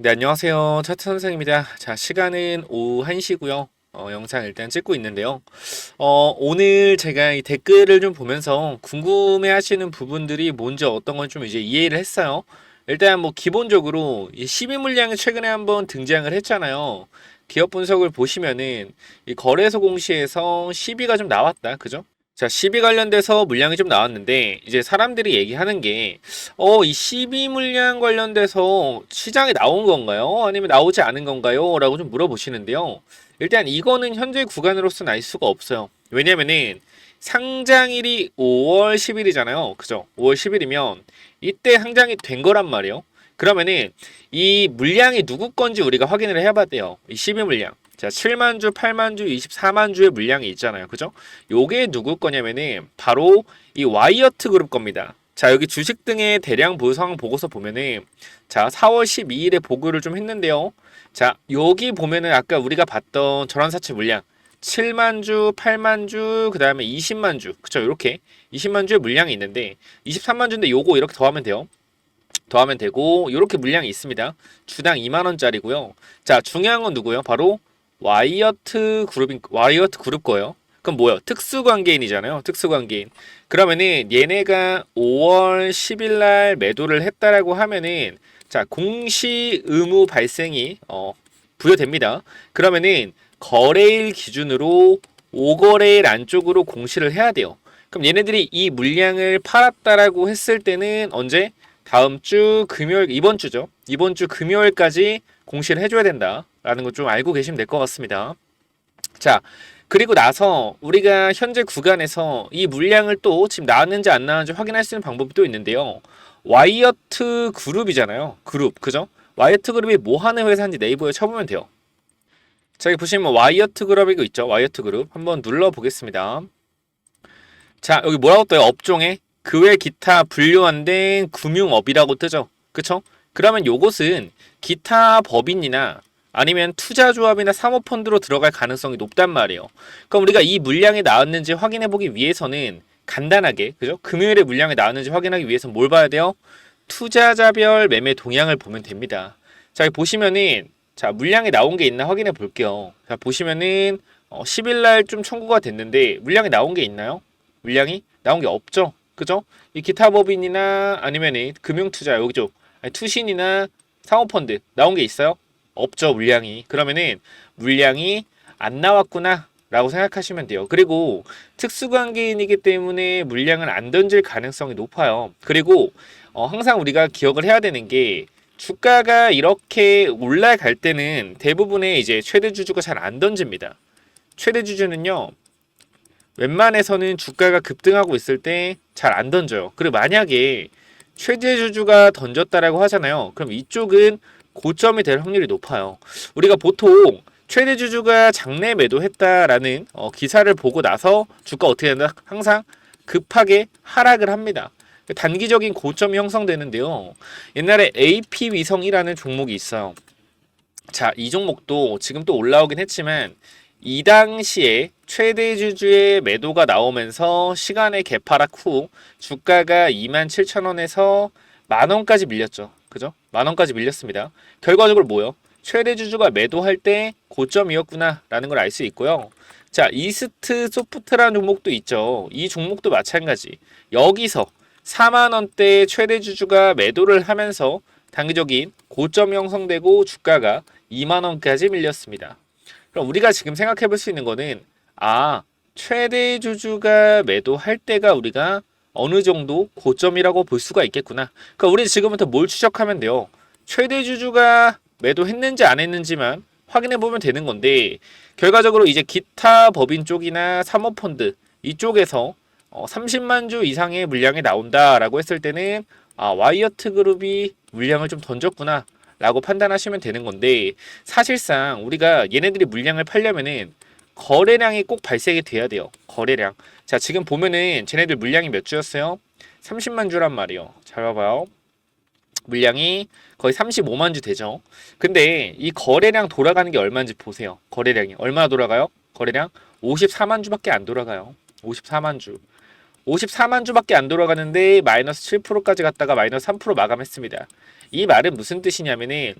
네, 안녕하세요. 차트 선생입니다. 자, 시간은 오후 1시고요. 영상 일단 찍고 있는데요. 오늘 제가 이 댓글을 좀 보면서 궁금해 하시는 부분들이 뭔지 어떤 건 좀 이제 이해를 했어요. 일단 뭐 기본적으로 이 12 물량이 최근에 한번 등장을 했잖아요. 기업 분석을 보시면은 이 거래소 공시에서 12가 좀 나왔다. 그죠? 자, 12 관련돼서 물량이 좀 나왔는데 이제 사람들이 얘기하는 게 이 12 물량 관련돼서 시장에 나온 건가요? 아니면 나오지 않은 건가요? 라고 좀 물어보시는데요. 일단 이거는 현재 구간으로서는 알 수가 없어요. 왜냐면은 상장일이 5월 10일이잖아요. 그죠? 5월 10일이면 이때 상장이 된 거란 말이에요. 그러면은 이 물량이 누구 건지 우리가 확인을 해야 돼요. 이 12 물량. 자, 7만 주, 8만 주, 24만 주의 물량이 있잖아요. 그죠? 요게 누구 거냐면은 바로 이 와이어트 그룹 겁니다. 자, 여기 주식 등의 대량 보유 상황 보고서 보면은 자, 4월 12일에 보고를 좀 했는데요. 자, 여기 보면은 아까 우리가 봤던 전환사채 물량 7만 주, 8만 주, 그다음에 20만 주. 그쵸? 이렇게 20만 주의 물량이 있는데 23만 주인데 요거 이렇게 더하면 돼요. 더하면 되고 이렇게 물량이 있습니다. 주당 2만 원짜리고요. 자, 중요한 건 누구예요? 바로 와이어트 그룹 거예요. 그럼 뭐예요? 특수관계인이잖아요. 특수관계인. 그러면은 얘네가 5월 10일 날 매도를 했다라고 하면은 자, 공시 의무 발생이 부여됩니다. 그러면은 거래일 기준으로 5거래일 안쪽으로 공시를 해야 돼요. 그럼 얘네들이 이 물량을 팔았다라고 했을 때는 언제? 다음 주 금요일, 이번 주죠. 이번 주 금요일까지 공시를 해줘야 된다라는 거 좀 알고 계시면 될 것 같습니다. 자, 그리고 나서 우리가 현재 구간에서 이 물량을 또 지금 나왔는지 안 나왔는지 확인할 수 있는 방법이 또 있는데요. 와이어트 그룹이잖아요. 그룹, 그죠? 와이어트 그룹이 뭐 하는 회사인지 네이버에 쳐보면 돼요. 자, 여기 보시면 와이어트 그룹이고 있죠. 와이어트 그룹. 한번 눌러보겠습니다. 자, 여기 뭐라고 떠요? 업종에 그 외 기타 분류한된 금융업이라고 뜨죠. 그쵸? 그러면 요것은 기타 법인이나 아니면 투자조합이나 사모펀드로 들어갈 가능성이 높단 말이에요. 그럼 우리가 이 물량이 나왔는지 확인해 보기 위해서는 간단하게, 그죠? 금요일에 물량이 나왔는지 확인하기 위해서 뭘 봐야 돼요? 투자자별 매매 동향을 보면 됩니다. 자, 여기 보시면은, 자, 물량이 나온 게 있나 확인해 볼게요. 자, 보시면은, 10일 날 좀 청구가 됐는데, 물량이 나온 게 있나요? 물량이 나온 게 없죠. 그죠? 이 기타 법인이나 아니면 금융투자 여기죠. 아니, 투신이나 사모펀드 나온 게 있어요? 없죠. 물량이. 그러면은 물량이 안 나왔구나 라고 생각하시면 돼요. 그리고 특수관계인이기 때문에 물량을 안 던질 가능성이 높아요. 그리고 항상 우리가 기억을 해야 되는 게 주가가 이렇게 올라갈 때는 대부분의 이제 최대 주주가 잘 안 던집니다. 최대 주주는요. 웬만해서는 주가가 급등하고 있을 때 잘 안 던져요. 그리고 만약에 최대 주주가 던졌다라고 하잖아요. 그럼 이쪽은 고점이 될 확률이 높아요. 우리가 보통 최대 주주가 장내 매도했다라는 기사를 보고 나서 주가 어떻게 된다? 항상 급하게 하락을 합니다. 단기적인 고점이 형성되는데요. 옛날에 AP 위성이라는 종목이 있어요. 자, 이 종목도 지금 또 올라오긴 했지만 이 당시에 최대 주주의 매도가 나오면서 시간의 개파락 후 주가가 27,000원에서 만원까지 밀렸죠. 그죠? 만원까지 밀렸습니다. 결과적으로 뭐요? 최대 주주가 매도할 때 고점이었구나 라는 걸 알 수 있고요. 자, 이스트 소프트라는 종목도 있죠. 이 종목도 마찬가지. 여기서 4만원대 최대 주주가 매도를 하면서 단기적인 고점이 형성되고 주가가 2만원까지 밀렸습니다. 그럼 우리가 지금 생각해 볼 수 있는 거는 최대 주주가 매도할 때가 우리가 어느 정도 고점이라고 볼 수가 있겠구나. 그러니까 우리 지금부터 뭘 추적하면 돼요? 최대 주주가 매도했는지 안 했는지만 확인해 보면 되는 건데 결과적으로 이제 기타 법인 쪽이나 사모펀드 이쪽에서 30만 주 이상의 물량이 나온다라고 했을 때는 와이어트 그룹이 물량을 좀 던졌구나 라고 판단하시면 되는 건데 사실상 우리가 얘네들이 물량을 팔려면은 거래량이 꼭 발생이 돼야 돼요. 거래량. 자, 지금 보면은 쟤네들 물량이 몇 주였어요? 30만 주란 말이에요. 잘 봐봐요. 물량이 거의 35만 주 되죠. 근데 이 거래량 돌아가는 게 얼마인지 보세요. 거래량이 얼마나 돌아가요? 거래량 54만 주밖에 안 돌아가요. 54만 주. 54만 주밖에 안 돌아가는데 마이너스 7%까지 갔다가 마이너스 3% 마감했습니다. 이 말은 무슨 뜻이냐면은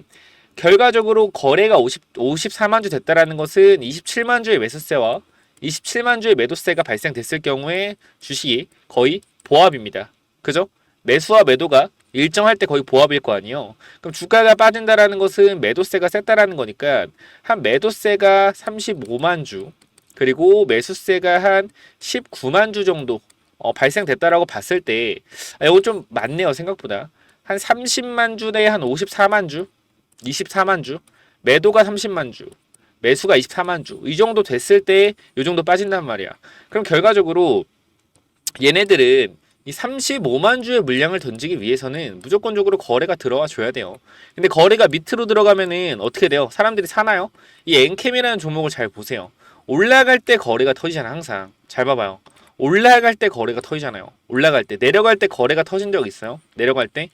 결과적으로 거래가 54만 주 됐다라는 것은 27만 주의 매수세와 27만 주의 매도세가 발생됐을 경우에 주식이 거의 보합입니다. 그죠? 매수와 매도가 일정할 때 거의 보합일 거 아니에요. 그럼 주가가 빠진다라는 것은 매도세가 셌다라는 거니까 한 매도세가 35만 주 그리고 매수세가 한 19만 주 정도 발생됐다라고 봤을 때 이거 좀 많네요. 생각보다 한 30만 주 대 한 54만 주 24만 주 매도가 30만 주 매수가 24만 주 이 정도 됐을 때 이 정도 빠진단 말이야. 그럼 결과적으로 얘네들은 이 35만 주의 물량을 던지기 위해서는 무조건적으로 거래가 들어와 줘야 돼요. 근데 거래가 밑으로 들어가면은 어떻게 돼요? 사람들이 사나요? 이 엔캠이라는 종목을 잘 보세요. 올라갈 때 거래가 터지잖아. 항상 잘 봐봐요. 올라갈 때 거래가 터지잖아요. 올라갈 때. 내려갈 때 거래가 터진 적 있어요? 내려갈 때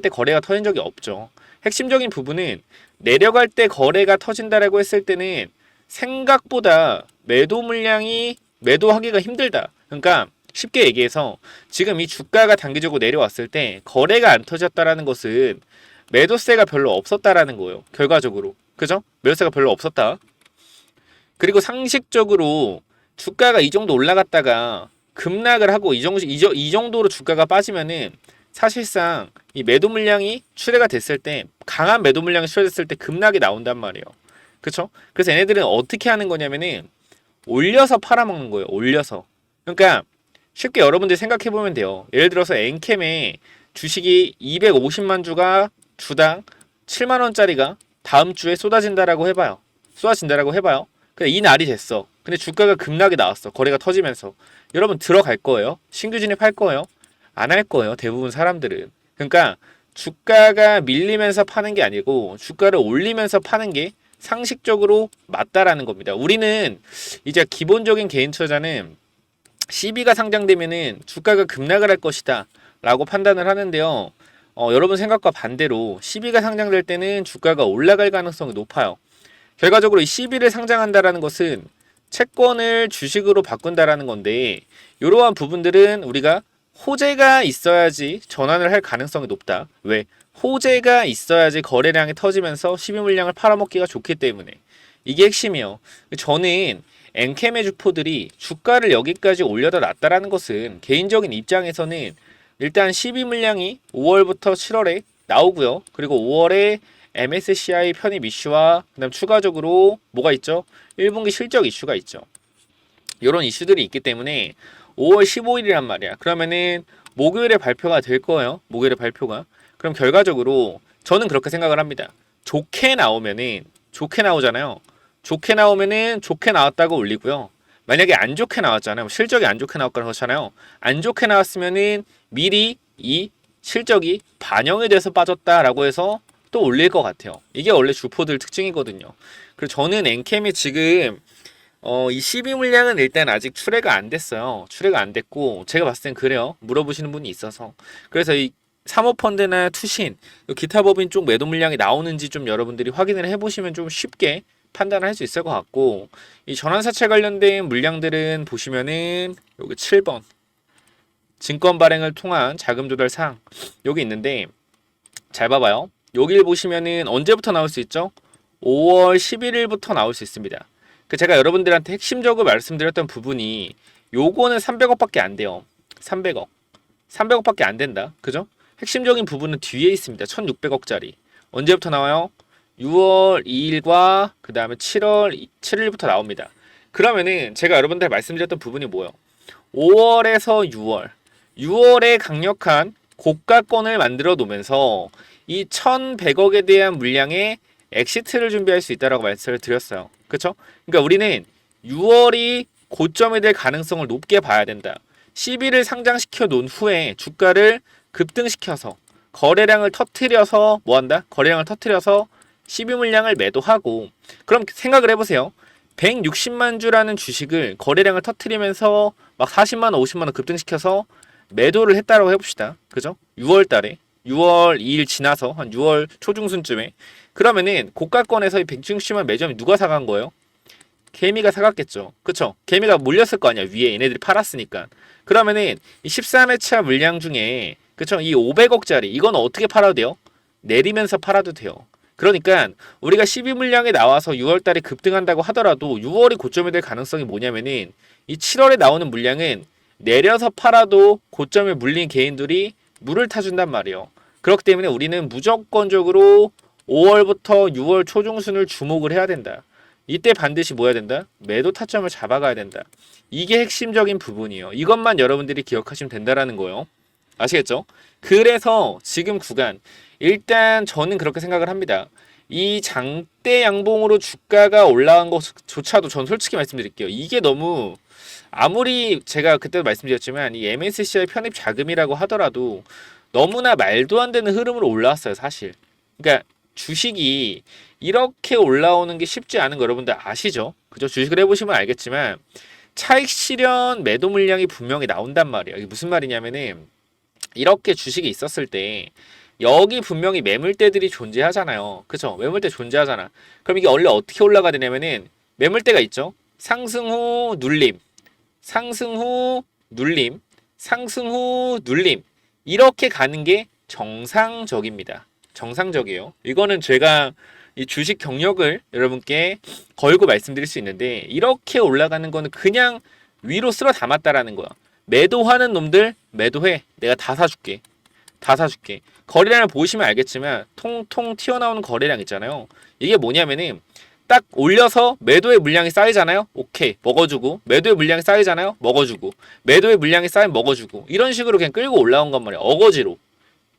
거래가 터진 적이 없죠. 핵심적인 부분은 내려갈 때 거래가 터진다라고 했을 때는 생각보다 매도 물량이 매도하기가 힘들다. 그러니까 쉽게 얘기해서 지금 이 주가가 단기적으로 내려왔을 때 거래가 안 터졌다라는 것은 매도세가 별로 없었다라는 거예요. 결과적으로. 그죠? 매도세가 별로 없었다. 그리고 상식적으로 주가가 이 정도 올라갔다가 급락을 하고 이 정도로 주가가 빠지면은 사실상 이 매도 물량이 출회가 됐을 때 강한 매도 물량이 출회됐을 때 급락이 나온단 말이에요. 그쵸? 그래서 얘네들은 어떻게 하는 거냐면은 올려서 팔아먹는 거예요. 올려서. 그러니까 쉽게 여러분들이 생각해 보면 돼요. 예를 들어서 엔캠에 주식이 250만 주가 주당 7만 원짜리가 다음 주에 쏟아진다라고 해봐요. 근데 이 날이 됐어. 근데 주가가 급락이 나왔어. 거래가 터지면서. 여러분 들어갈 거예요? 신규 진입할 거예요? 안 할 거예요. 대부분 사람들은. 그러니까 주가가 밀리면서 파는 게 아니고 주가를 올리면서 파는 게 상식적으로 맞다라는 겁니다. 우리는 이제 기본적인 개인 투자자는 CB가 상장되면은 주가가 급락을 할 것이다 라고 판단을 하는데요. 여러분 생각과 반대로 CB가 상장될 때는 주가가 올라갈 가능성이 높아요. 결과적으로 이 CB를 상장한다라는 것은 채권을 주식으로 바꾼다라는 건데 이러한 부분들은 우리가 호재가 있어야지 전환을 할 가능성이 높다. 왜? 호재가 있어야지 거래량이 터지면서 CB 물량을 팔아먹기가 좋기 때문에 이게 핵심이에요. 저는 엔캠의 주포들이 주가를 여기까지 올려다 놨다라는 것은 개인적인 입장에서는 일단 12 물량이 5월부터 7월에 나오고요. 그리고 5월에 MSCI 편입 이슈와 그다음 추가적으로 뭐가 있죠? 1분기 실적 이슈가 있죠. 이런 이슈들이 있기 때문에 5월 15일이란 말이야. 그러면은 목요일에 발표가 될 거예요. 목요일에 발표가. 그럼 결과적으로 저는 그렇게 생각을 합니다. 좋게 나오잖아요. 좋게 나오면은 좋게 나왔다고 올리고요. 만약에 안 좋게 나왔잖아요. 실적이 안 좋게 나왔거나 그렇잖아요. 안 좋게 나왔으면은 미리 이 실적이 반영이 돼서 빠졌다라고 해서 또 올릴 것 같아요. 이게 원래 주포들 특징이거든요. 그리고 저는 엔캠이 지금 이 12 물량은 일단 아직 출회가 안 됐어요. 출회가 안 됐고 제가 봤을 땐 그래요. 물어보시는 분이 있어서. 그래서 이 사모펀드나 투신, 기타 법인 쪽 매도 물량이 나오는지 좀 여러분들이 확인을 해보시면 좀 쉽게 판단을 할 수 있을 것 같고 이 전환사채 관련된 물량들은 보시면은 여기 7번 증권 발행을 통한 자금 조달 사항 여기 있는데 잘 봐봐요. 여기를 보시면은 언제부터 나올 수 있죠? 5월 11일부터 나올 수 있습니다. 제가 여러분들한테 핵심적으로 말씀드렸던 부분이 요거는 300억밖에 안 돼요. 300억밖에 안 된다. 그죠? 핵심적인 부분은 뒤에 있습니다. 1600억짜리. 언제부터 나와요? 6월 2일과 그 다음에 7월 7일부터 나옵니다. 그러면은 제가 여러분들 말씀드렸던 부분이 뭐예요? 5월에서 6월에 강력한 고가권을 만들어 놓으면서 이 1100억에 대한 물량의 엑시트를 준비할 수 있다라고 말씀을 드렸어요. 그쵸? 그러니까 우리는 6월이 고점이 될 가능성을 높게 봐야 된다. CB를 상장시켜 놓은 후에 주가를 급등시켜서 거래량을 터트려서 뭐한다? 거래량을 터트려서 12 물량을 매도하고 그럼 생각을 해보세요. 160만 주라는 주식을 거래량을 터트리면서 막 40만 원, 50만 원 급등시켜서 매도를 했다라고 해봅시다. 그죠? 6월 달에 6월 2일 지나서 한 6월 초중순쯤에 그러면은 고가권에서 이 160만 매점이 누가 사간 거예요? 개미가 사갔겠죠. 그쵸? 개미가 몰렸을 거 아니야. 위에 얘네들이 팔았으니까. 그러면은 이 13회차 물량 중에 그쵸? 이 500억짜리 이건 어떻게 팔아도 돼요? 내리면서 팔아도 돼요. 그러니까 우리가 12 물량에 나와서 6월 달에 급등한다고 하더라도 6월이 고점이 될 가능성이 뭐냐면은 이 7월에 나오는 물량은 내려서 팔아도 고점에 물린 개인들이 물을 타준단 말이에요. 그렇기 때문에 우리는 무조건적으로 5월부터 6월 초중순을 주목을 해야 된다. 이때 반드시 뭐 해야 된다? 매도 타점을 잡아가야 된다. 이게 핵심적인 부분이에요. 이것만 여러분들이 기억하시면 된다라는 거예요. 아시겠죠? 그래서 지금 구간 일단 저는 그렇게 생각을 합니다. 이 장대 양봉으로 주가가 올라간 것조차도 전 솔직히 말씀드릴게요. 이게 너무 아무리 제가 그때도 말씀드렸지만 이 MSCI 편입 자금이라고 하더라도 너무나 말도 안 되는 흐름으로 올라왔어요, 사실. 그러니까 주식이 이렇게 올라오는 게 쉽지 않은 거 여러분들 아시죠? 그죠? 주식을 해보시면 알겠지만 차익 실현 매도 물량이 분명히 나온단 말이에요. 이게 무슨 말이냐면은 이렇게 주식이 있었을 때 여기 분명히 매물대들이 존재하잖아요. 그쵸? 매물대 존재하잖아. 그럼 이게 원래 어떻게 올라가야 되냐면은 매물대가 있죠. 상승 후 눌림, 상승 후 눌림, 상승 후 눌림. 이렇게 가는 게 정상적입니다. 정상적이에요. 이거는 제가 이 주식 경력을 여러분께 걸고 말씀드릴 수 있는데 이렇게 올라가는 거는 그냥 위로 쓸어 담았다라는 거야. 매도하는 놈들 매도해. 내가 다 사줄게. 다 사줄게. 거래량을 보시면 알겠지만 통통 튀어나오는 거래량 있잖아요. 이게 뭐냐면은 딱 올려서 매도의 물량이 쌓이잖아요. 오케이 먹어주고 매도의 물량이 쌓이잖아요. 먹어주고 매도의 물량이 쌓이면 먹어주고 이런 식으로 그냥 끌고 올라온 건 말이야. 어거지로.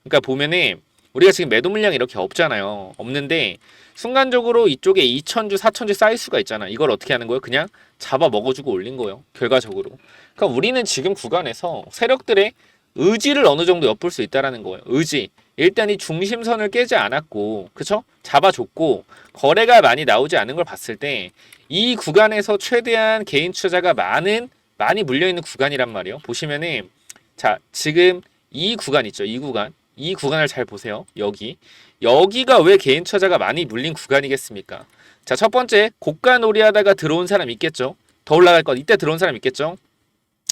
그러니까 보면은 우리가 지금 매도 물량이 이렇게 없잖아요. 없는데 순간적으로 이쪽에 2천주, 4천주 쌓일 수가 있잖아. 이걸 어떻게 하는 거예요? 그냥 잡아 먹어주고 올린 거예요. 결과적으로. 그러니까 우리는 지금 구간에서 세력들의 의지를 어느 정도 엿볼 수 있다라는 거예요. 의지. 일단 이 중심선을 깨지 않았고, 그쵸? 잡아줬고, 거래가 많이 나오지 않은 걸 봤을 때, 이 구간에서 최대한 개인 투자자가 많이 물려있는 구간이란 말이에요. 보시면은, 자, 지금 이 구간 있죠? 이 구간. 이 구간을 잘 보세요. 여기가 왜 개인 투자자가 많이 물린 구간이겠습니까? 자, 첫 번째, 고가 놀이하다가 들어온 사람 있겠죠? 더 올라갈 것. 이때 들어온 사람 있겠죠?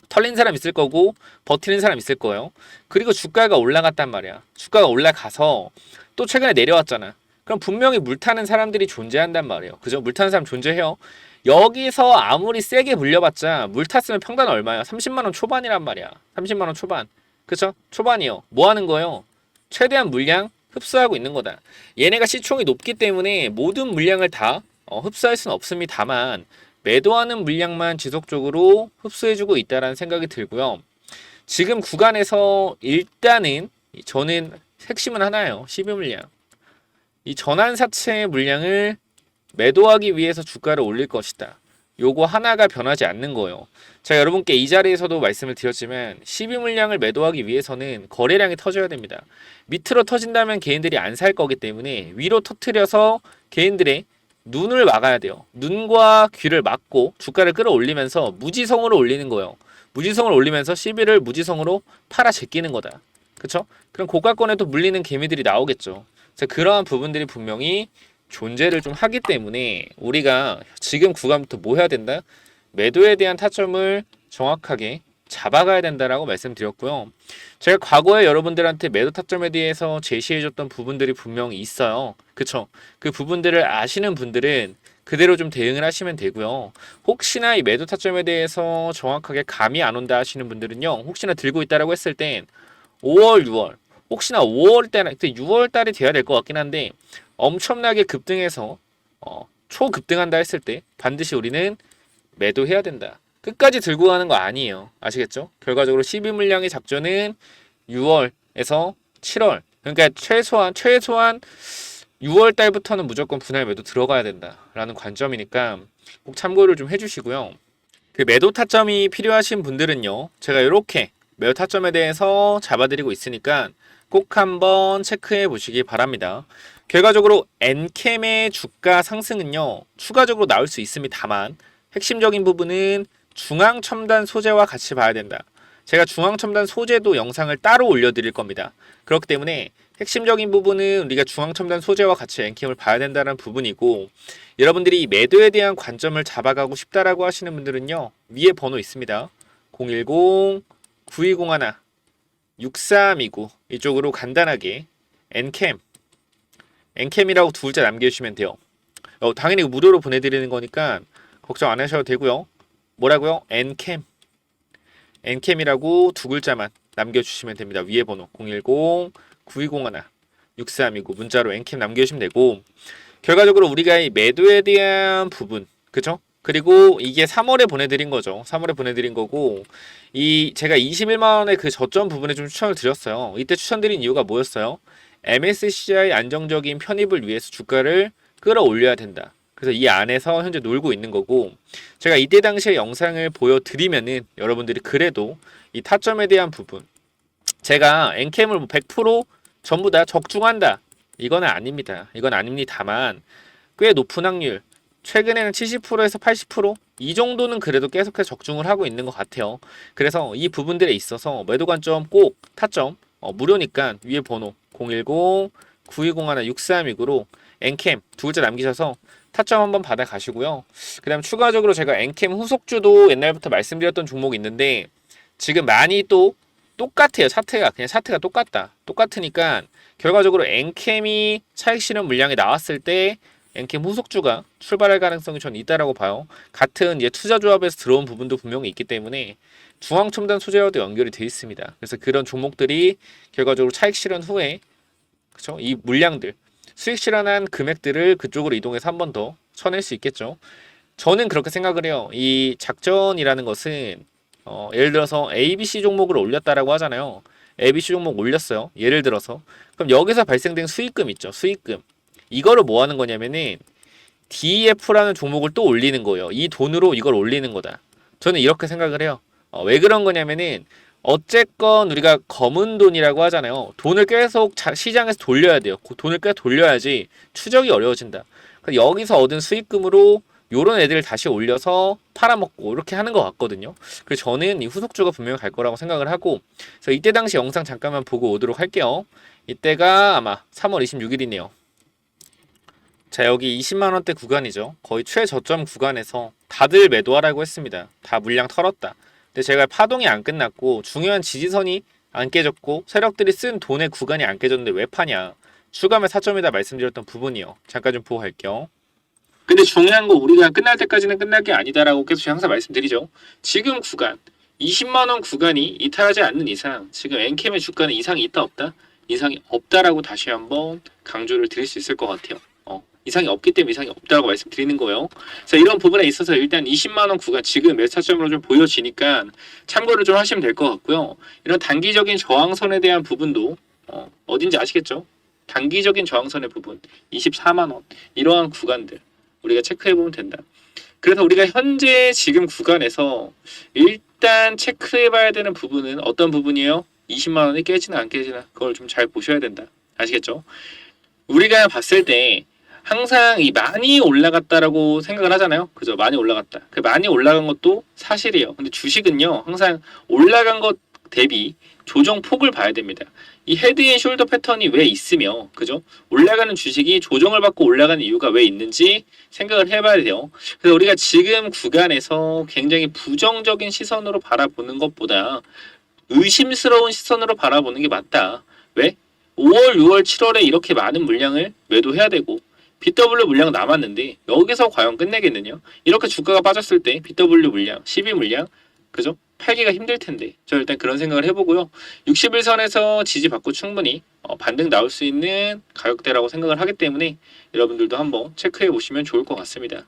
털린 사람 있을 거고 버티는 사람 있을 거예요. 그리고 주가가 올라갔단 말이야. 주가가 올라가서 또 최근에 내려왔잖아. 그럼 분명히 물 타는 사람들이 존재한단 말이에요. 그죠? 물 타는 사람 존재해요. 여기서 아무리 세게 물려봤자 물 탔으면 평단 얼마야? 30만 원 초반이란 말이야. 30만 원 초반. 그쵸? 초반이요. 뭐 하는 거예요? 최대한 물량 흡수하고 있는 거다. 얘네가 시총이 높기 때문에 모든 물량을 다 흡수할 수는 없습니다만 매도하는 물량만 지속적으로 흡수해주고 있다는 생각이 들고요. 지금 구간에서 일단은 저는 핵심은 하나예요. 12 물량. 이 전환사채 물량을 매도하기 위해서 주가를 올릴 것이다. 요거 하나가 변하지 않는 거예요. 제가 여러분께 이 자리에서도 말씀을 드렸지만 12 물량을 매도하기 위해서는 거래량이 터져야 됩니다. 밑으로 터진다면 개인들이 안 살 거기 때문에 위로 터트려서 개인들의 눈을 막아야 돼요. 눈과 귀를 막고 주가를 끌어올리면서 무지성으로 올리는 거예요. 무지성을 올리면서 시비를 무지성으로 팔아 제끼는 거다. 그쵸? 그럼 고가권에도 물리는 개미들이 나오겠죠. 그래서 그러한 부분들이 분명히 존재를 좀 하기 때문에 우리가 지금 구간부터 뭐 해야 된다? 매도에 대한 타점을 정확하게 잡아가야 된다라고 말씀드렸고요. 제가 과거에 여러분들한테 매도 타점에 대해서 제시해줬던 부분들이 분명히 있어요. 그쵸? 그 부분들을 아시는 분들은 그대로 좀 대응을 하시면 되고요. 혹시나 이 매도 타점에 대해서 정확하게 감이 안 온다 하시는 분들은요. 혹시나 들고 있다라고 했을 땐 5월, 6월 혹시나 5월 때나 6월 달이 돼야 될 것 같긴 한데 엄청나게 급등해서 초급등한다 했을 때 반드시 우리는 매도해야 된다. 끝까지 들고 가는 거 아니에요. 아시겠죠? 결과적으로 12 물량의 작전은 6월에서 7월. 그러니까 최소한 6월 달부터는 무조건 분할 매도 들어가야 된다라는 관점이니까 꼭 참고를 좀 해주시고요. 그 매도 타점이 필요하신 분들은요. 제가 이렇게 매도 타점에 대해서 잡아드리고 있으니까 꼭 한번 체크해 보시기 바랍니다. 결과적으로 엔캠의 주가 상승은요. 추가적으로 나올 수 있습니다만 핵심적인 부분은 중앙첨단 소재와 같이 봐야 된다. 제가 중앙첨단 소재도 영상을 따로 올려드릴 겁니다. 그렇기 때문에 핵심적인 부분은 우리가 중앙첨단 소재와 같이 엔캠을 봐야 된다는 부분이고 여러분들이 매도에 대한 관점을 잡아가고 싶다라고 하시는 분들은요. 위에 번호 있습니다. 010-9201-6329 이쪽으로 간단하게 엔캠 엔캠이라고 두 글자 남겨주시면 돼요. 당연히 무료로 보내드리는 거니까 걱정 안 하셔도 되고요. 뭐라고요? 엔캠이라고 두 글자만 남겨주시면 됩니다. 위에 번호 010-9201-6329 문자로 엔캠 남겨주시면 되고, 결과적으로 우리가 이 매도에 대한 부분, 그쵸? 그리고 이게 3월에 보내드린 거죠. 3월에 보내드린 거고, 제가 21만원의 그 저점 부분에 좀 추천을 드렸어요. 이때 추천드린 이유가 뭐였어요? MSCI 안정적인 편입을 위해서 주가를 끌어올려야 된다. 그래서 이 안에서 현재 놀고 있는 거고, 제가 이때 당시에 영상을 보여드리면은 여러분들이 그래도 이 타점에 대한 부분, 제가 엔캠을 100% 전부 다 적중한다, 이건 아닙니다. 이건 아닙니다만 꽤 높은 확률, 최근에는 70%에서 80%이 정도는 그래도 계속해서 적중을 하고 있는 것 같아요. 그래서 이 부분들에 있어서 매도 관점 꼭 타점 무료니까 위에 번호 010-9201-6329로 엔캠 두 글자 남기셔서 타점 한번 받아 가시고요. 그 다음 추가적으로 제가 엔캠 후속주도 옛날부터 말씀드렸던 종목이 있는데, 지금 많이 또 똑같아요. 차트가 그냥 차트가 똑같으니까 결과적으로 엔캠이 차익 실현 물량이 나왔을 때 엔캠 후속주가 출발할 가능성이 저는 있다라고 봐요. 같은 이제 투자 조합에서 들어온 부분도 분명히 있기 때문에 중앙첨단 소재와도 연결이 되어 있습니다. 그래서 그런 종목들이 결과적으로 차익 실현 후에, 그렇죠? 이 물량들, 수익 실현한 금액들을 그쪽으로 이동해서 한 번 더 쳐낼 수 있겠죠. 저는 그렇게 생각을 해요. 이 작전이라는 것은 예를 들어서 ABC 종목을 올렸다라고 하잖아요. ABC 종목 올렸어요. 예를 들어서. 그럼 여기서 발생된 수익금 있죠. 수익금. 이거를 뭐 하는 거냐면은 DEF라는 종목을 또 올리는 거예요. 이 돈으로 이걸 올리는 거다. 저는 이렇게 생각을 해요. 왜 그런 거냐면은 어쨌건 우리가 검은 돈이라고 하잖아요. 돈을 계속 시장에서 돌려야 돼요. 돈을 계속 돌려야지 추적이 어려워진다. 그러니까 여기서 얻은 수익금으로 요런 애들을 다시 올려서 팔아먹고 이렇게 하는 것 같거든요. 그래서 저는 이 후속주가 분명히 갈 거라고 생각을 하고, 그래서 이때 당시 영상 잠깐만 보고 오도록 할게요. 이때가 아마 3월 26일이네요. 자, 여기 20만원대 구간이죠. 거의 최저점 구간에서 다들 매도하라고 했습니다. 다 물량 털었다. 근데 제가 파동이 안 끝났고 중요한 지지선이 안 깨졌고 세력들이 쓴 돈의 구간이 안 깨졌는데 왜 파냐. 추가매 4점이다 말씀드렸던 부분이요. 잠깐 좀 보고 갈게요. 근데 중요한 거, 우리가 끝날 때까지는 끝날 게 아니다라고 계속 항상 말씀드리죠. 지금 구간 20만원 구간이 이탈하지 않는 이상 지금 엔캠의 주가는 이상이 있다 없다? 이상이 없다라고 다시 한번 강조를 드릴 수 있을 것 같아요. 이상이 없기 때문에 이상이 없다고 말씀드리는 거예요. 그래서 이런 부분에 있어서 일단 20만원 구간 지금 매수타점으로 좀 보여지니까 참고를 좀 하시면 될 것 같고요. 이런 단기적인 저항선에 대한 부분도 어딘지 아시겠죠? 단기적인 저항선의 부분 24만원 이러한 구간들 우리가 체크해보면 된다. 그래서 우리가 현재 지금 구간에서 일단 체크해봐야 되는 부분은 어떤 부분이에요? 20만원이 깨지나 안 깨지나 그걸 좀 잘 보셔야 된다. 아시겠죠? 우리가 봤을 때 항상 이 많이 올라갔다라고 생각을 하잖아요. 그죠? 많이 올라갔다. 그 많이 올라간 것도 사실이에요. 근데 주식은요, 항상 올라간 것 대비 조정 폭을 봐야 됩니다. 이 헤드앤숄더 패턴이 왜 있으며, 그죠? 올라가는 주식이 조정을 받고 올라가는 이유가 왜 있는지 생각을 해봐야 돼요. 그래서 우리가 지금 구간에서 굉장히 부정적인 시선으로 바라보는 것보다 의심스러운 시선으로 바라보는 게 맞다. 왜? 5월, 6월, 7월에 이렇게 많은 물량을 매도해야 되고 BW 물량 남았는데 여기서 과연 끝내겠느냐? 이렇게 주가가 빠졌을 때 BW 물량, 12 물량, 그죠? 팔기가 힘들 텐데 저 일단 그런 생각을 해보고요. 61선에서 지지받고 충분히 반등 나올 수 있는 가격대라고 생각을 하기 때문에 여러분들도 한번 체크해 보시면 좋을 것 같습니다.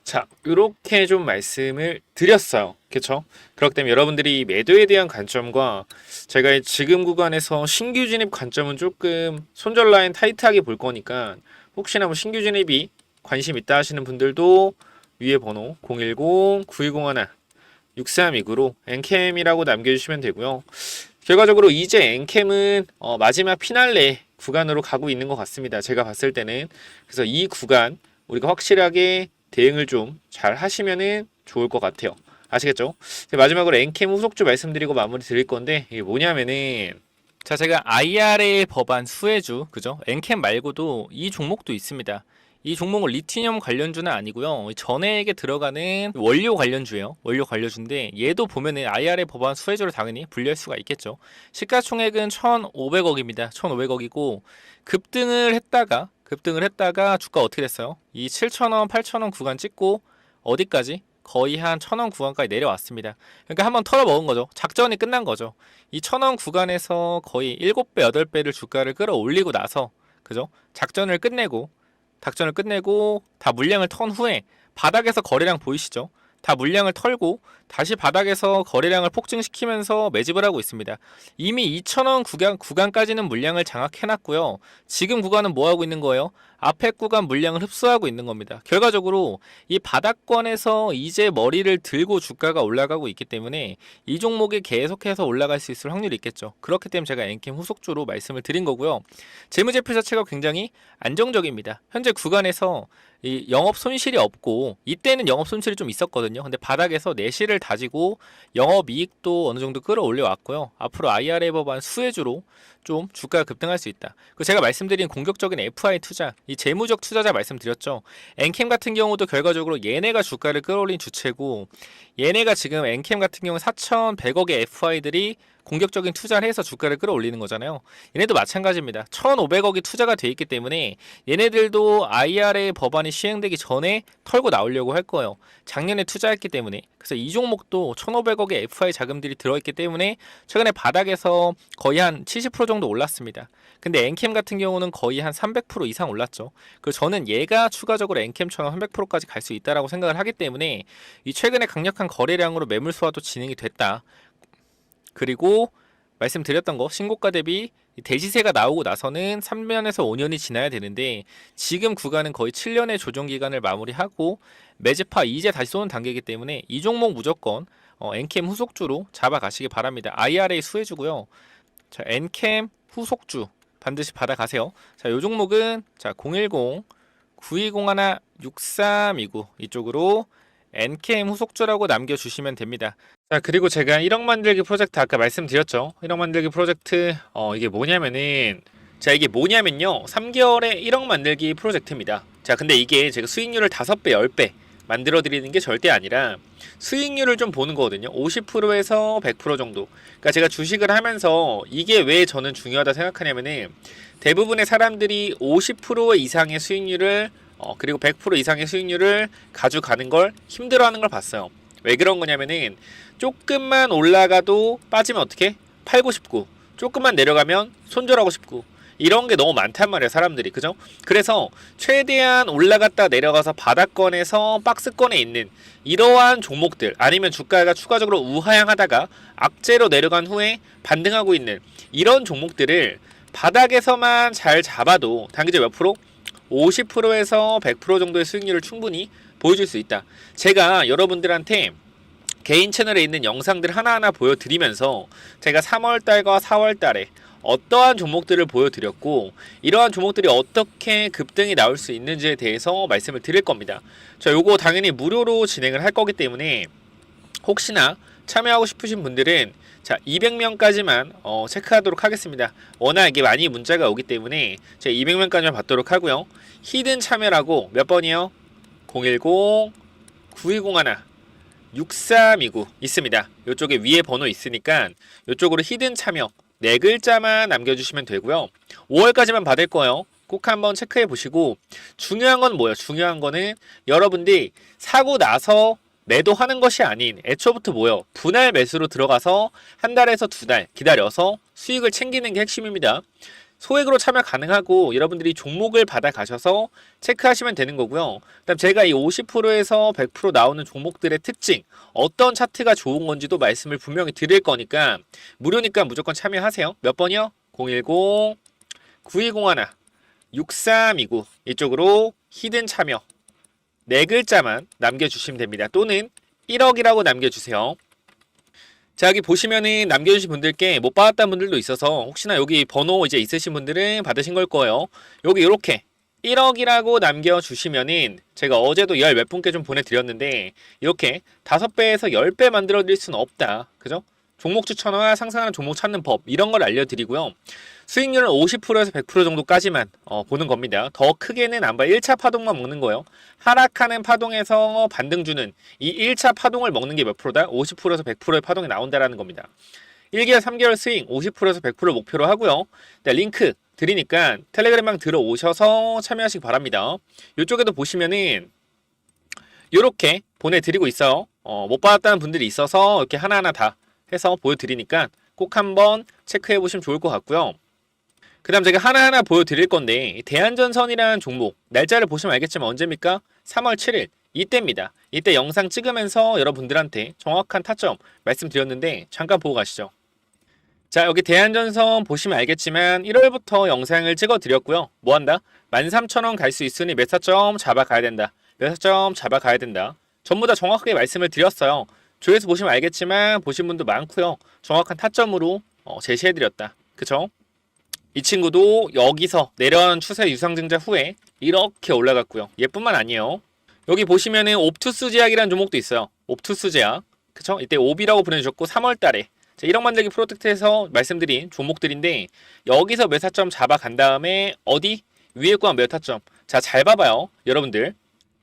자, 이렇게 좀 말씀을 드렸어요. 그렇죠? 그렇기 때문에 여러분들이 매도에 대한 관점과 제가 지금 구간에서 신규 진입 관점은 조금 손절 라인 타이트하게 볼 거니까 혹시나 뭐 신규 진입이 관심 있다 하시는 분들도 위에 번호 010-9201-6329로 엔캠이라고 남겨주시면 되고요. 결과적으로 이제 엔캠은 마지막 피날레 구간으로 가고 있는 것 같습니다. 제가 봤을 때는. 그래서 이 구간 우리가 확실하게 대응을 좀 잘 하시면은 좋을 것 같아요. 아시겠죠? 마지막으로 엔캠 후속주 말씀드리고 마무리 드릴 건데 이게 뭐냐면은, 자, 제가 IRA 법안 수혜주, 그죠? 엔캠 말고도 이 종목도 있습니다. 이 종목은 리튬 관련주는 아니고요. 전해액에 들어가는 원료 관련주예요. 원료 관련주인데 얘도 보면은 IRA 법안 수혜주로 당연히 분류할 수가 있겠죠. 시가총액은 1,500억입니다. 1,500억이고 급등을 했다가 급등을 했다가 주가 어떻게 됐어요? 이 7,000원, 8,000원 구간 찍고 어디까지? 거의 한 1,000원 구간까지 내려왔습니다. 그러니까 한번 털어먹은 거죠. 작전이 끝난 거죠. 이 1,000원 구간에서 거의 7배, 8배를 주가를 끌어올리고 나서 그죠? 작전을 끝내고 다 물량을 턴 후에 바닥에서 거래량 보이시죠? 다 물량을 털고 다시 바닥에서 거래량을 폭증시키면서 매집을 하고 있습니다. 이미 2,000원 구간까지는 물량을 장악해놨고요. 지금 구간은 뭐 하고 있는 거예요? 앞에 구간 물량을 흡수하고 있는 겁니다. 결과적으로 이 바닥권에서 이제 머리를 들고 주가가 올라가고 있기 때문에 이 종목이 계속해서 올라갈 수 있을 확률이 있겠죠. 그렇기 때문에 제가 엔캠 후속주로 말씀을 드린 거고요. 재무제표 자체가 굉장히 안정적입니다. 현재 구간에서 이 영업 손실이 없고 이때는 영업 손실이 좀 있었거든요. 근데 바닥에서 내실을 다지고 영업 이익도 어느 정도 끌어올려 왔고요. 앞으로 IRA 법안 수혜주로 좀 주가가 급등할 수 있다. 그 제가 말씀드린 공격적인 FI 투자, 이 재무적 투자자 말씀드렸죠. 엔캠 같은 경우도 결과적으로 얘네가 주가를 끌어올린 주체고 얘네가 지금 엔캠 같은 경우 4,100억의 FI들이 공격적인 투자를 해서 주가를 끌어올리는 거잖아요. 얘네도 마찬가지입니다. 1,500억이 투자가 돼 있기 때문에 얘네들도 IRA 법안이 시행되기 전에 털고 나오려고 할 거예요. 작년에 투자했기 때문에. 그래서 이 종목도 1,500억의 FI 자금들이 들어있기 때문에 최근에 바닥에서 거의 한 70% 정도 올랐습니다. 근데 엔캠 같은 경우는 거의 한 300% 이상 올랐죠. 그래서 저는 얘가 추가적으로 엔캠처럼 300%까지 갈 수 있다라고 생각을 하기 때문에 이 최근에 강력한 거래량으로 매물 소화도 진행이 됐다. 그리고 말씀드렸던 거 신고가 대비 대시세가 나오고 나서는 3년에서 5년이 지나야 되는데 지금 구간은 거의 7년의 조정 기간을 마무리하고 매집하 이제 다시 쏘는 단계이기 때문에 이 종목 무조건 엔캠 후속주로 잡아가시기 바랍니다. IRA 수혜주고요. 자, 엔캠 후속주 반드시 받아가세요. 자, 요 종목은 자 010-9201-6329 이쪽으로 엔캠 후속주라고 남겨주시면 됩니다. 자, 그리고 제가 1억 만들기 프로젝트 아까 말씀드렸죠. 1억 만들기 프로젝트 이게 뭐냐면은 자, 이게 뭐냐면요. 3개월에 1억 만들기 프로젝트입니다. 자, 근데 이게 제가 수익률을 5배, 10배 만들어 드리는 게 절대 아니라 수익률을 좀 보는 거거든요. 50%에서 100% 정도. 그러니까 제가 주식을 하면서 이게 왜 저는 중요하다 생각하냐면은 대부분의 사람들이 50% 이상의 수익률을 그리고 100% 이상의 수익률을 가져가는 걸 힘들어하는 걸 봤어요. 왜 그런 거냐면은 조금만 올라가도 빠지면 어떻게? 팔고 싶고 조금만 내려가면 손절하고 싶고 이런 게 너무 많단 말이에요, 사람들이. 그죠? 그래서 최대한 올라갔다 내려가서 바닥권에서 박스권에 있는 이러한 종목들 아니면 주가가 추가적으로 우하향하다가 악재로 내려간 후에 반등하고 있는 이런 종목들을 바닥에서만 잘 잡아도 단기적 몇 프로? 50%에서 100% 정도의 수익률을 충분히 보여줄 수 있다. 제가 여러분들한테 개인 채널에 있는 영상들 하나하나 보여드리면서 제가 3월달과 4월달에 어떠한 종목들을 보여드렸고 이러한 종목들이 어떻게 급등이 나올 수 있는지에 대해서 말씀을 드릴 겁니다. 자, 요거 당연히 무료로 진행을 할 거기 때문에 혹시나 참여하고 싶으신 분들은 자 200명까지만 체크하도록 하겠습니다. 워낙 이게 많이 문자가 오기 때문에 제가 200명까지만 받도록 하고요. 히든 참여라고 몇 번이요? 010-9201-6329 있습니다. 이쪽에 위에 번호 있으니까 이쪽으로 히든 참여 4글자만 남겨주시면 되고요. 5월까지만 받을 거예요. 꼭 한번 체크해 보시고 중요한 건 뭐예요? 중요한 거는 여러분들이 사고 나서 매도하는 것이 아닌 애초부터 뭐예요? 분할 매수로 들어가서 한 달에서 2달 기다려서 수익을 챙기는 게 핵심입니다. 소액으로 참여 가능하고 여러분들이 종목을 받아 가셔서 체크하시면 되는 거고요. 그다음 제가 이 50%에서 100% 나오는 종목들의 특징, 어떤 차트가 좋은 건지도 말씀을 분명히 드릴 거니까 무료니까 무조건 참여하세요. 몇 번이요? 010-9201-6329 이쪽으로 히든 참여 4글자만 남겨주시면 됩니다. 또는 1억이라고 남겨주세요. 자, 여기 보시면은 남겨주신 분들께 못 받았다는 분들도 있어서 혹시나 여기 번호 이제 있으신 분들은 받으신 걸 거예요. 여기 이렇게 1억이라고 남겨주시면은 제가 어제도 열 몇 분께 좀 보내드렸는데 이렇게 5배에서 10배 만들어 드릴 수는 없다. 그죠? 종목 추천과 상승하는 종목 찾는 법 이런 걸 알려드리고요. 수익률은 50%에서 100% 정도까지만 보는 겁니다. 더 크게는 안 봐요. 1차 파동만 먹는 거예요. 하락하는 파동에서 반등 주는 이 1차 파동을 먹는 게 몇 프로다? 50%에서 100%의 파동이 나온다라는 겁니다. 1개월, 3개월 스윙 50%에서 100% 목표로 하고요. 네, 링크 드리니까 텔레그램방 들어오셔서 참여하시기 바랍니다. 이쪽에도 보시면은 이렇게 보내드리고 있어요. 못 받았다는 분들이 있어서 이렇게 하나하나 다 해서 보여드리니까 꼭 한번 체크해 보시면 좋을 것 같고요. 그 다음 제가 하나하나 보여드릴 건데 대한전선이라는 종목 날짜를 보시면 알겠지만 언제입니까? 3월 7일 이때입니다. 이때 영상 찍으면서 여러분들한테 정확한 타점 말씀드렸는데 잠깐 보고 가시죠. 자, 여기 대한전선 보시면 알겠지만 1월부터 영상을 찍어 드렸고요. 뭐한다? 13,000원 갈 수 있으니 몇 타점 잡아가야 된다. 몇 타점 잡아가야 된다. 전부 다 정확하게 말씀을 드렸어요. 조회수 보시면 알겠지만 보신 분도 많고요. 정확한 타점으로 제시해 드렸다. 그쵸? 이 친구도 여기서 내려가는 추세 유상증자 후에 이렇게 올라갔고요. 얘뿐만 아니에요. 여기 보시면은 옵투스 제약이라는 종목도 있어요. 옵투스 제약. 그쵸? 이때 옵이라고 보내주셨고 3월 달에 1억 만들기 프로젝트에서 말씀드린 종목들인데 여기서 몇 타점 잡아간 다음에 어디? 위에 거한 몇 타점. 자, 잘 봐봐요. 여러분들.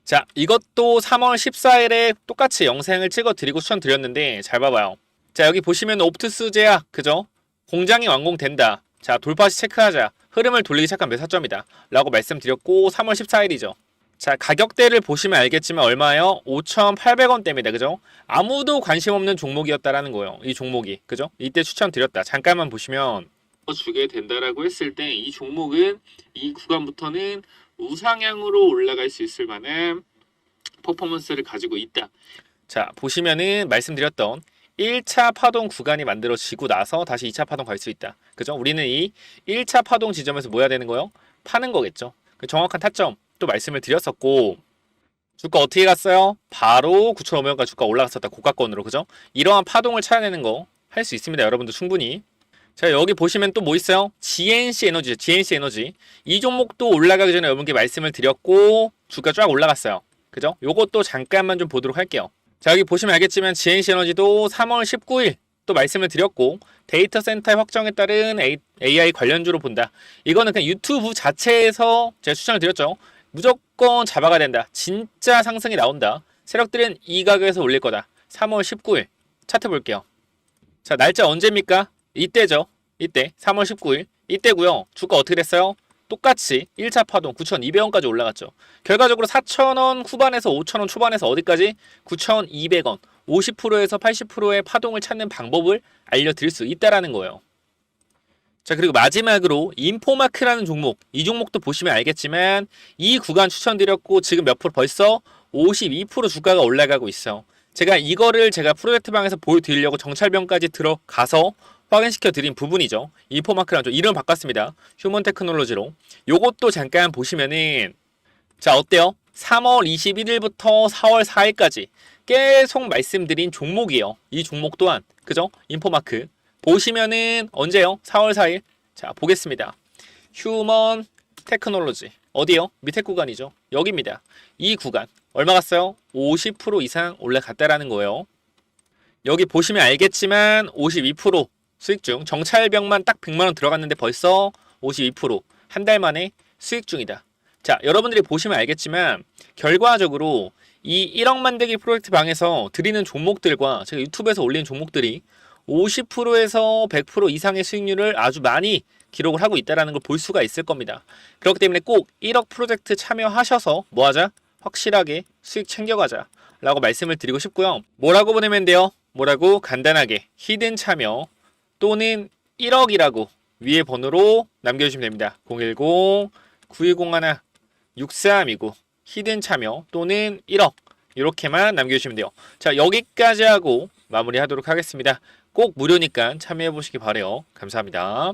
자, 이것도 3월 14일에 똑같이 영상을 찍어 드리고 추천드렸는데 잘 봐봐요. 자, 여기 보시면 옵투스 제약. 그죠? 공장이 완공된다. 자, 돌파시 체크하자. 흐름을 돌리기 시작한 몇 타점이다. 라고 말씀드렸고 3월 14일이죠. 자, 가격대를 보시면 알겠지만 얼마예요? 5,800원대입니다. 그죠? 아무도 관심 없는 종목이었다라는 거예요. 이 종목이. 그죠? 이때 추천드렸다. 잠깐만 보시면 주게 된다라고 했을 때 이 종목은 이 구간부터는 우상향으로 올라갈 수 있을 만한 퍼포먼스를 가지고 있다. 자, 보시면은 말씀드렸던 1차 파동 구간이 만들어지고 나서 다시 2차 파동 갈 수 있다. 그죠? 우리는 이 1차 파동 지점에서 뭐 해야 되는 거예요? 파는 거겠죠. 그 정확한 타점 또 말씀을 드렸었고 주가 어떻게 갔어요? 바로 9,500원까지 주가 올라갔었다. 고가권으로. 그죠? 이러한 파동을 찾아내는 거 할 수 있습니다. 여러분도 충분히. 자, 여기 보시면 또 뭐 있어요? GNC 에너지, GNC 에너지. 이 종목도 올라가기 전에 여러분께 말씀을 드렸고 주가 쫙 올라갔어요. 그죠? 요것도 잠깐만 좀 보도록 할게요. 자, 여기 보시면 알겠지만 GNC 에너지도 3월 19일 또 말씀을 드렸고 데이터 센터의 확정에 따른 AI 관련주로 본다. 이거는 그냥 유튜브 자체에서 제가 추천을 드렸죠. 무조건 잡아가야 된다. 진짜 상승이 나온다. 세력들은 이 가격에서 올릴 거다. 3월 19일 차트 볼게요. 자, 날짜 언제입니까? 이때죠. 이때 3월 19일 이때고요. 주가 어떻게 됐어요? 똑같이 1차 파동 9,200원까지 올라갔죠. 결과적으로 4,000원 후반에서 5,000원 초반에서 어디까지? 9,200원 50%에서 80%의 파동을 찾는 방법을 알려드릴 수 있다라는 거예요. 자, 그리고 마지막으로 인포마크라는 종목, 이 종목도 보시면 알겠지만 이 구간 추천드렸고 지금 몇 프로 벌써 52% 주가가 올라가고 있어요. 제가 프로젝트 방에서 보여드리려고 정찰병까지 들어가서 확인시켜 드린 부분이죠. 인포마크라는 종 이름 바꿨습니다. 휴먼 테크놀로지로. 요것도 잠깐 보시면은 자, 어때요? 3월 21일부터 4월 4일까지 계속 말씀드린 종목이에요. 이 종목 또한 그죠? 인포마크 보시면은 언제요? 4월 4일. 자, 보겠습니다. 휴먼 테크놀로지 어디요? 밑에 구간이죠. 여기입니다. 이 구간 얼마 갔어요? 50% 이상 올라갔다라는 거예요. 여기 보시면 알겠지만 52% 수익 중 정찰병만 딱 100만원 들어갔는데 벌써 52% 한 달 만에 수익 중이다. 자, 여러분들이 보시면 알겠지만 결과적으로 이 1억 만들기 프로젝트 방에서 드리는 종목들과 제가 유튜브에서 올리는 종목들이 50%에서 100% 이상의 수익률을 아주 많이 기록을 하고 있다는 걸 볼 수가 있을 겁니다. 그렇기 때문에 꼭 1억 프로젝트 참여하셔서 뭐하자? 확실하게 수익 챙겨가자 라고 말씀을 드리고 싶고요. 뭐라고 보내면 돼요? 뭐라고? 간단하게 히든 참여 또는 1억이라고 위에 번호로 남겨주시면 됩니다. 010-9201-6329 히든 참여 또는 1억 이렇게만 남겨주시면 돼요. 자, 여기까지 하고 마무리하도록 하겠습니다. 꼭 무료니까 참여해보시기 바래요. 감사합니다.